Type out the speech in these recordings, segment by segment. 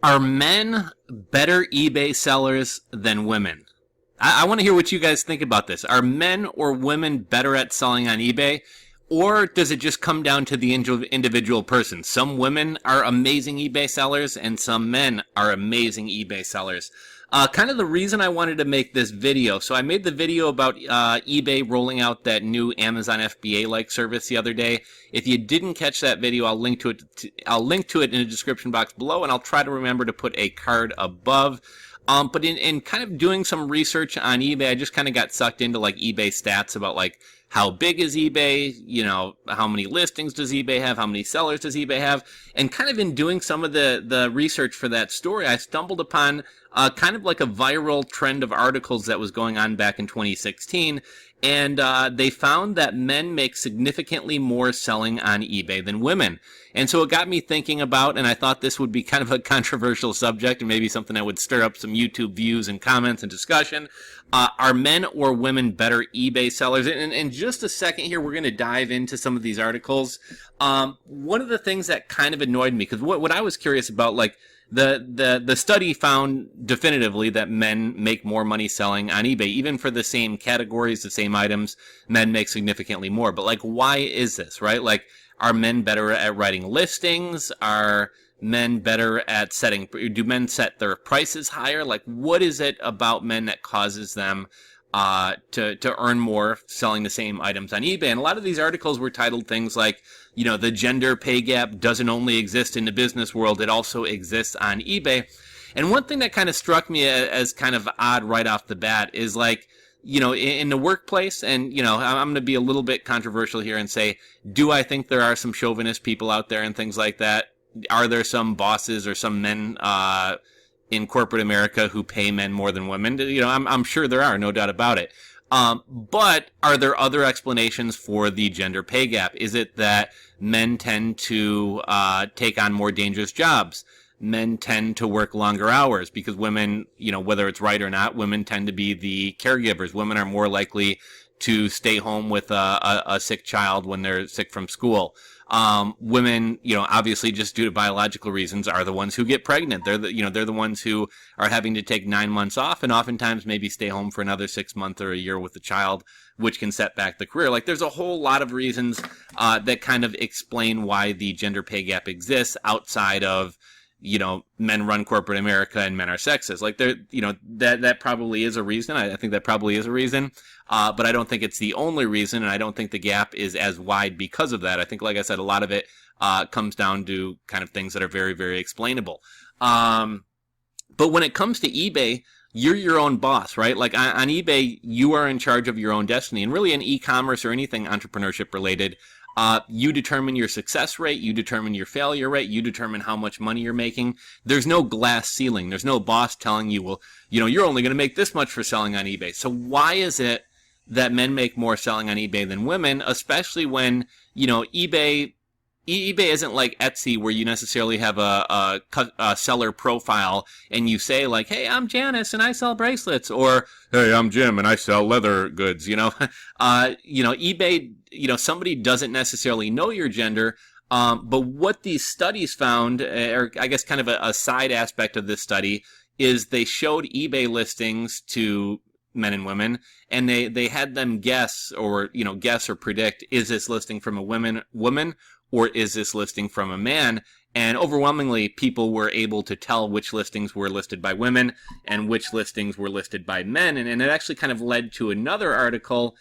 Are men better eBay sellers than women? I want to hear what you guys think about this. Are men or women better at selling on eBay? Or does it just come down to the individual person? Some women are amazing eBay sellers and some men are amazing eBay sellers. Kind of the reason I wanted to make this video. So I made the video about eBay rolling out that new Amazon FBA-like service the other day. If you didn't catch that video, I'll link to it. I'll link to it in the description box below, and I'll try to remember to put a card above. But in kind of doing some research on eBay, I just kind of got sucked into like eBay stats about like how big is eBay, you know, how many listings does eBay have, how many sellers does eBay have, and kind of in doing some of the research for that story, I stumbled upon kind of like a viral trend of articles that was going on back in 2016. And they found that men make significantly more selling on eBay than women. And so it got me thinking about, and I thought this would be kind of a controversial subject and maybe something that would stir up some YouTube views and comments and discussion. Are men or women better eBay sellers? And in just a second here, we're going to dive into some of these articles. One of the things that kind of annoyed me, because what I was curious about, like, the study found definitively that men make more money selling on eBay. Even for the same categories, the same items, men make significantly more. But, like, why is this, right? Like, are men better at writing listings? Are men better at do men set their prices higher? Like, what is it about men that causes them to earn more selling the same items on eBay? And a lot of these articles were titled things like, you know, the gender pay gap doesn't only exist in the business world, it also exists on eBay. And one thing that kind of struck me as kind of odd right off the bat is, like, you know, in the workplace, and, you know, I'm going to be a little bit controversial here and say, do I think there are some chauvinist people out there and things like that? Are there some bosses or some men in corporate America who pay men more than women? You know, I'm sure there are, no doubt about it. But are there other explanations for the gender pay gap? Is it that men tend to take on more dangerous jobs? Men tend to work longer hours because women, you know, whether it's right or not, women tend to be the caregivers. Women are more likely to stay home with a sick child when they're sick from school. Women, you know, obviously just due to biological reasons, are the ones who get pregnant. They're the ones who are having to take 9 months off and oftentimes maybe stay home for another 6 months or a year with the child, which can set back the career. Like, there's a whole lot of reasons that kind of explain why the gender pay gap exists outside of, you know, men run corporate America and men are sexist. Like, there, you know, that probably is a reason. I think that probably is a reason. But I don't think it's the only reason, and I don't think the gap is as wide because of that. I think, like I said, a lot of it comes down to kind of things that are very, very explainable. But when it comes to eBay, you're your own boss, right? Like, on eBay, you are in charge of your own destiny. And really in e-commerce or anything entrepreneurship related, you determine your success rate, you determine your failure rate, you determine how much money you're making. There's no glass ceiling. There's no boss telling you, well, you know, you're only going to make this much for selling on eBay. So why is it that men make more selling on eBay than women, especially when, you know, eBay isn't like Etsy where you necessarily have a seller profile and you say, like, hey, I'm Janice and I sell bracelets, or hey, I'm Jim and I sell leather goods, you know. You know, eBay, you know, somebody doesn't necessarily know your gender, but what these studies found, or I guess kind of a side aspect of this study, is they showed eBay listings to men and women, and they had them guess or predict, is this listing from a woman, or is this listing from a man? And overwhelmingly, people were able to tell which listings were listed by women and which listings were listed by men. And it actually kind of led to another article,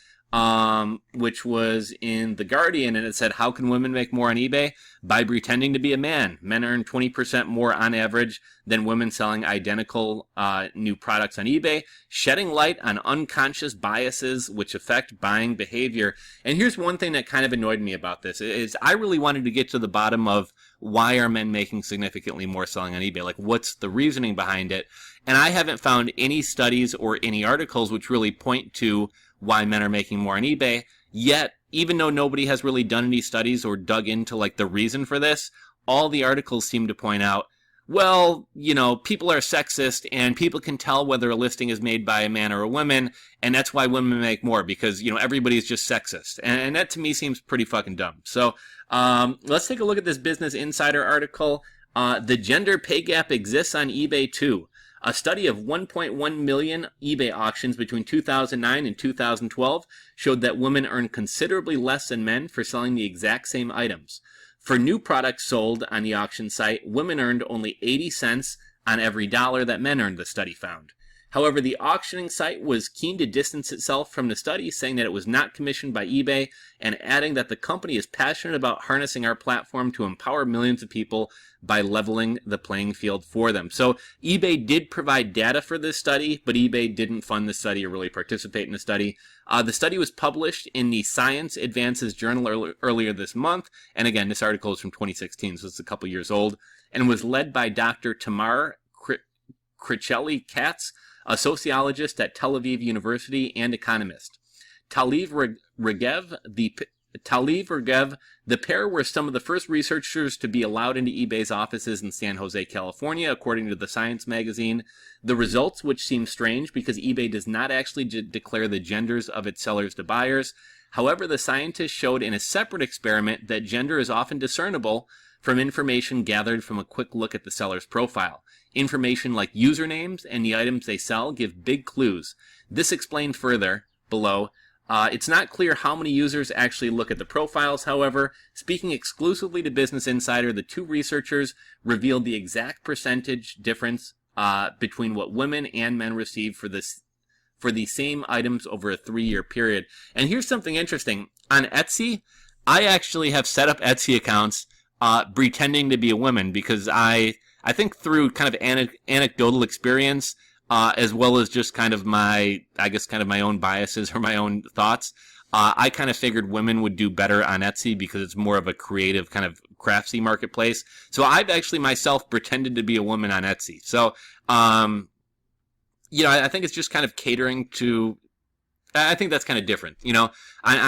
which was in The Guardian, and it said, how can women make more on eBay? By pretending to be a man. Men earn 20% more on average than women selling identical new products on eBay, shedding light on unconscious biases which affect buying behavior. And here's one thing that kind of annoyed me about this, is I really wanted to get to the bottom of why are men making significantly more selling on eBay? Like, what's the reasoning behind it? And I haven't found any studies or any articles which really point to why men are making more on eBay. Yet, even though nobody has really done any studies or dug into, like, the reason for this, all the articles seem to point out, well, you know, people are sexist and people can tell whether a listing is made by a man or a woman, and that's why women make more, because, you know, everybody's just sexist. And that to me seems pretty fucking dumb. So let's take a look at this Business Insider article. The gender pay gap exists on eBay too. A study of 1.1 million eBay auctions between 2009 and 2012 showed that women earned considerably less than men for selling the exact same items. For new products sold on the auction site, women earned only 80 cents on every dollar that men earned, the study found. However, the auctioning site was keen to distance itself from the study, saying that it was not commissioned by eBay, and adding that the company is passionate about harnessing our platform to empower millions of people by leveling the playing field for them. So eBay did provide data for this study, but eBay didn't fund the study or really participate in the study. The study was published in the Science Advances Journal earlier this month, and again, this article is from 2016, so it's a couple years old, and was led by Dr. Tamar Krichelli-Katz, a sociologist at Tel Aviv University and economist. Taliv Regev, the pair were some of the first researchers to be allowed into eBay's offices in San Jose, California, according to the Science magazine. The results, which seem strange because eBay does not actually declare the genders of its sellers to buyers. However, the scientists showed in a separate experiment that gender is often discernible from information gathered from a quick look at the seller's profile. Information like usernames and the items they sell give big clues. This explained further below. It's not clear how many users actually look at the profiles, however. Speaking exclusively to Business Insider, the two researchers revealed the exact percentage difference between what women and men receive for the same items over a 3-year period. And here's something interesting. On Etsy, I actually have set up Etsy accounts pretending to be a woman because I think through kind of anecdotal experience, as well as just kind of my own biases or my own thoughts, I kind of figured women would do better on Etsy because it's more of a creative kind of craftsy marketplace. So I've actually myself pretended to be a woman on Etsy. So, I think it's just kind of catering to, I think that's kind of different. On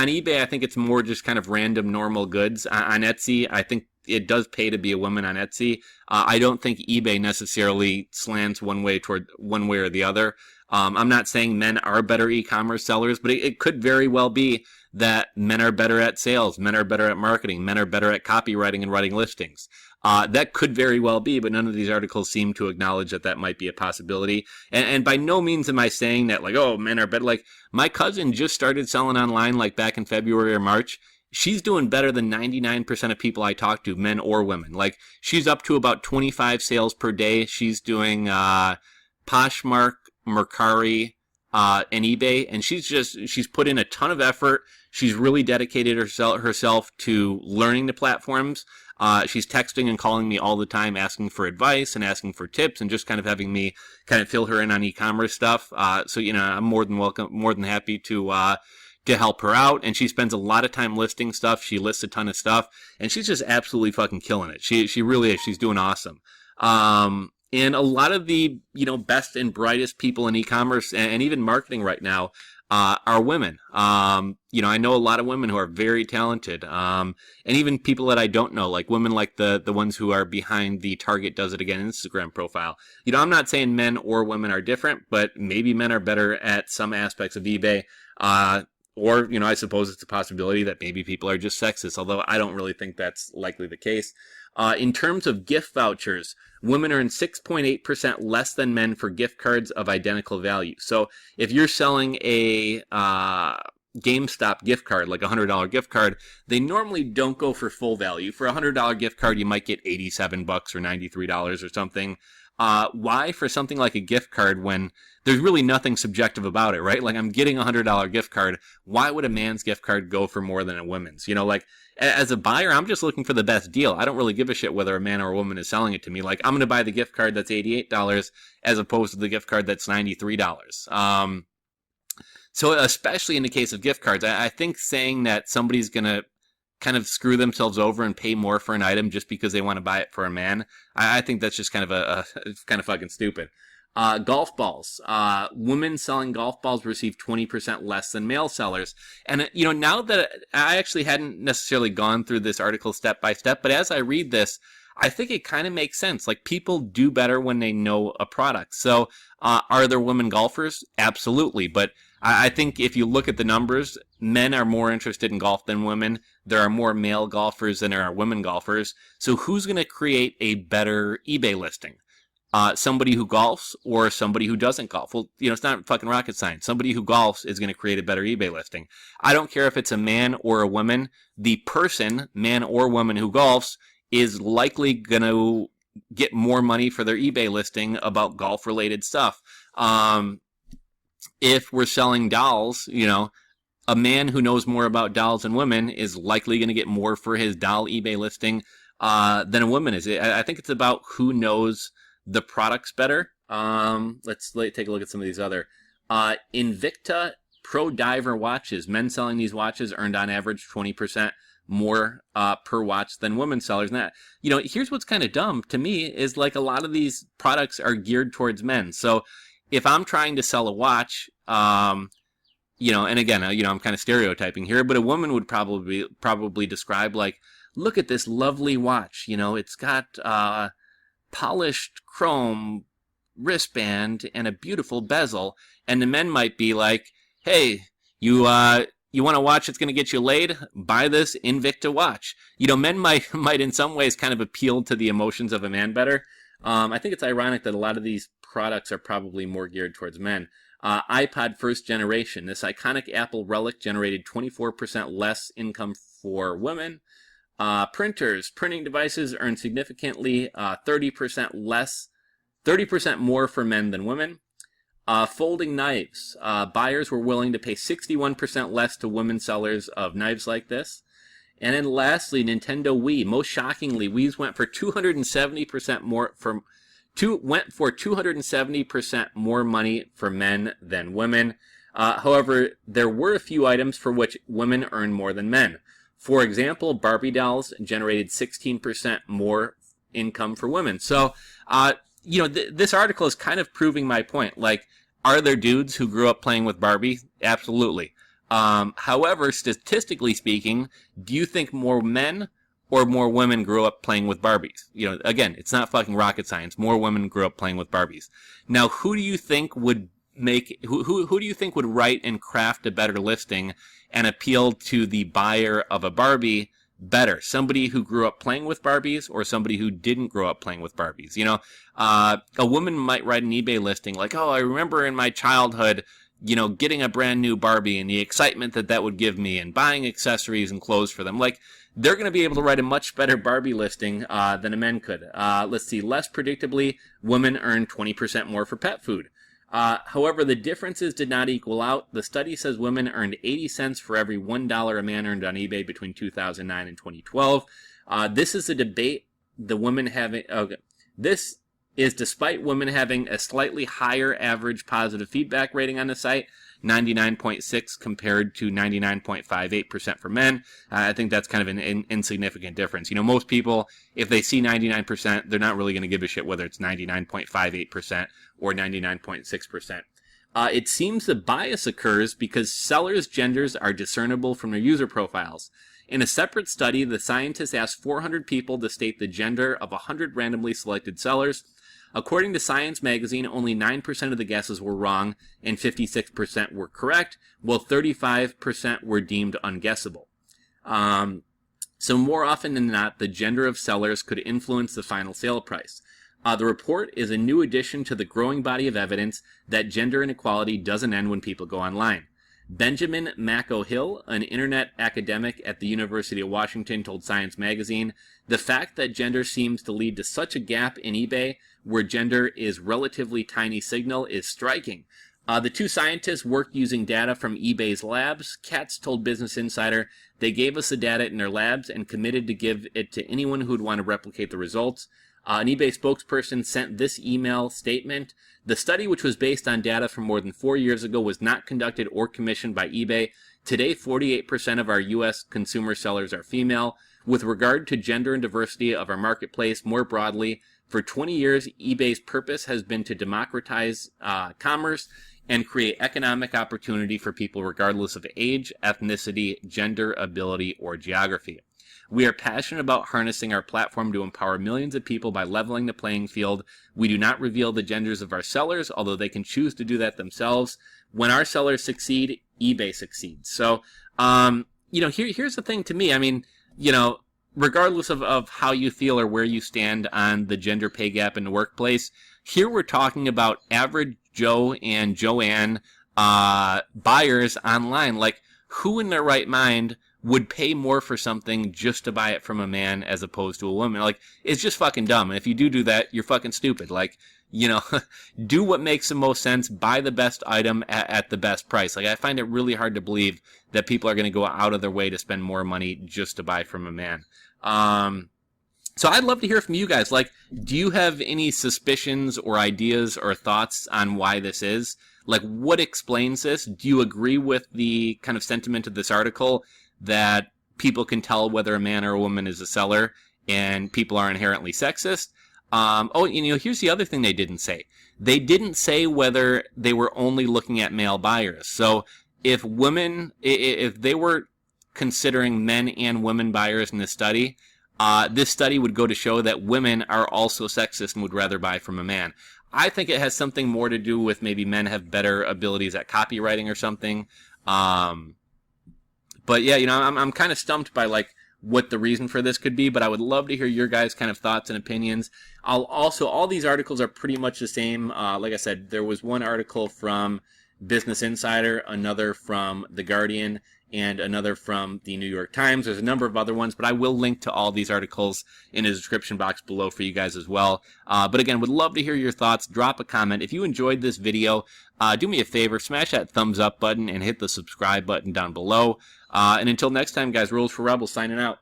eBay, I think it's more just kind of random normal goods. On Etsy, I think it does pay to be a woman on Etsy. I don't think eBay necessarily slants one way or the other. I'm not saying men are better e-commerce sellers, but it could very well be that men are better at sales, men are better at marketing, men are better at copywriting and writing listings. That could very well be, but none of these articles seem to acknowledge that might be a possibility. And by no means am I saying that, men are better. My cousin just started selling online, back in February or March. She's doing better than 99% of people I talk to, men or women. She's up to about 25 sales per day. She's doing Poshmark, Mercari, and eBay, and she's put in a ton of effort. She's really dedicated herself to learning the platforms. She's texting and calling me all the time, asking for advice and asking for tips, and just kind of having me kind of fill her in on e-commerce stuff. So I'm more than happy to help her out. And she spends a lot of time listing stuff. She lists a ton of stuff, and she's just absolutely fucking killing it. She really is. She's doing awesome. And a lot of the best and brightest people in e-commerce and even marketing right now are women. I know a lot of women who are very talented, and even people that I don't know, women like the ones who are behind the Target Does It Again Instagram profile. I'm not saying men or women are different, but maybe men are better at some aspects of eBay. Or, I suppose it's a possibility that maybe people are just sexist, although I don't really think that's likely the case. In terms of gift vouchers, women earn 6.8% less than men for gift cards of identical value. So if you're selling a GameStop gift card, like a $100 gift card, they normally don't go for full value. For a $100 gift card, you might get $87 or $93 or something. Why for something like a gift card when there's really nothing subjective about it, right? I'm getting a $100 gift card. Why would a man's gift card go for more than a woman's? As a buyer, I'm just looking for the best deal. I don't really give a shit whether a man or a woman is selling it to me. I'm going to buy the gift card that's $88 as opposed to the gift card that's $93. So especially in the case of gift cards, I think saying that somebody's going to kind of screw themselves over and pay more for an item just because they want to buy it for a man, I think that's just kind of it's kind of fucking stupid. Golf balls. Women selling golf balls receive 20% less than male sellers. And, now that I actually hadn't necessarily gone through this article step by step, but as I read this, I think it kind of makes sense. People do better when they know a product. So, are there women golfers? Absolutely. But I think if you look at the numbers, men are more interested in golf than women. There are more male golfers than there are women golfers. So who's going to create a better eBay listing? Somebody who golfs or somebody who doesn't golf? Well, it's not fucking rocket science. Somebody who golfs is going to create a better eBay listing. I don't care if it's a man or a woman. The person, man or woman, who golfs is likely going to get more money for their eBay listing about golf-related stuff. If we're selling dolls, a man who knows more about dolls than women is likely going to get more for his doll eBay listing than a woman is. I think it's about who knows the products better. Let's take a look at some of these other. Invicta Pro Diver watches. Men selling these watches earned on average 20% more per watch than women sellers. And that, here's what's kind of dumb to me is like a lot of these products are geared towards men. So if I'm trying to sell a watch, and again, I'm kind of stereotyping here, but a woman would probably describe like, look at this lovely watch. It's got polished chrome wristband and a beautiful bezel. And the men might be like, hey, you want a watch that's going to get you laid? Buy this Invicta watch. Men might in some ways kind of appeal to the emotions of a man better. I think it's ironic that a lot of these products are probably more geared towards men. iPod first generation. This iconic Apple relic generated 24% less income for women. Printers, printing devices earn significantly 30% more for men than women. Folding knives. Buyers were willing to pay 61% less to women sellers of knives like this. And then lastly, Nintendo Wii. Most shockingly, Wii's went for 270% more went for 270% more money for men than women. However, there were a few items for which women earned more than men. For example, Barbie dolls generated 16% more income for women. So, this article is kind of proving my point. Like, are there dudes who grew up playing with Barbie? Absolutely. However, statistically speaking, do you think more men or more women grew up playing with Barbies? Again, it's not fucking rocket science. More women grew up playing with Barbies. Now, who do you think would who do you think would write and craft a better listing and appeal to the buyer of a Barbie better? Somebody who grew up playing with Barbies or somebody who didn't grow up playing with Barbies? A woman might write an eBay listing like, oh, I remember in my childhood, getting a brand new Barbie and the excitement that would give me and buying accessories and clothes for them. Like, they're going to be able to write a much better Barbie listing than a man could. Let's see. Less predictably, women earn 20% more for pet food. However, the differences did not equal out. The study says women earned 80 cents for every $1 a man earned on eBay between 2009 and 2012. This is a debate the women having. Okay, this is despite women having a slightly higher average positive feedback rating on the site, 99.6 compared to 99.58% for men. I think that's kind of an insignificant difference. Most people, if they see 99%, they're not really going to give a shit whether it's 99.58% or 99.6%. It seems the bias occurs because sellers' genders are discernible from their user profiles. In a separate study, the scientists asked 400 people to state the gender of 100 randomly selected sellers. According to Science magazine, only 9% of the guesses were wrong and 56% were correct, while 35% were deemed unguessable. So more often than not, the gender of sellers could influence the final sale price. The report is a new addition to the growing body of evidence that gender inequality doesn't end when people go online. Benjamin McO'Hill, an internet academic at the University of Washington, told Science magazine, the fact that gender seems to lead to such a gap in eBay, where gender is relatively tiny signal, is striking. The two scientists worked using data from eBay's labs. Katz told Business Insider, they gave us the data in their labs and committed to give it to anyone who would want to replicate the results. An eBay spokesperson sent this email statement. The study, which was based on data from more than 4 years ago, was not conducted or commissioned by eBay. Today, 48% of our U.S. consumer sellers are female. With regard to gender and diversity of our marketplace more broadly, for 20 years, eBay's purpose has been to democratize commerce and create economic opportunity for people regardless of age, ethnicity, gender, ability, or geography. We are passionate about harnessing our platform to empower millions of people by leveling the playing field. We do not reveal the genders of our sellers, although they can choose to do that themselves. When our sellers succeed, eBay succeeds. So, here's the thing to me. I mean, regardless of how you feel or where you stand on the gender pay gap in the workplace, here we're talking about average Joe and Joanne buyers online. Like, who in their right mind would pay more for something just to buy it from a man as opposed to a woman? Like, it's just fucking dumb. And if you do that, you're fucking stupid. Like, do what makes the most sense. Buy the best item at the best price. Like, I find it really hard to believe that people are going to go out of their way to spend more money just to buy from a man. So I'd love to hear from you guys. Like, do you have any suspicions or ideas or thoughts on why this is? Like, what explains this? Do you agree with the kind of sentiment of this article that people can tell whether a man or a woman is a seller and people are inherently sexist? Here's the other thing they didn't say. They didn't say whether they were only looking at male buyers. So if they were considering men and women buyers in this study would go to show that women are also sexist and would rather buy from a man. I think it has something more to do with maybe men have better abilities at copywriting or something. But yeah, I'm kind of stumped by like what the reason for this could be, but I would love to hear your guys' kind of thoughts and opinions. All these articles are pretty much the same. Like I said, there was one article from Business Insider, another from The Guardian, and another from the New York Times. There's a number of other ones, but I will link to all these articles in the description box below for you guys as well. But again, would love to hear your thoughts. Drop a comment. If you enjoyed this video, do me a favor, smash that thumbs up button and hit the subscribe button down below. And until next time, guys, Rules for Rebels signing out.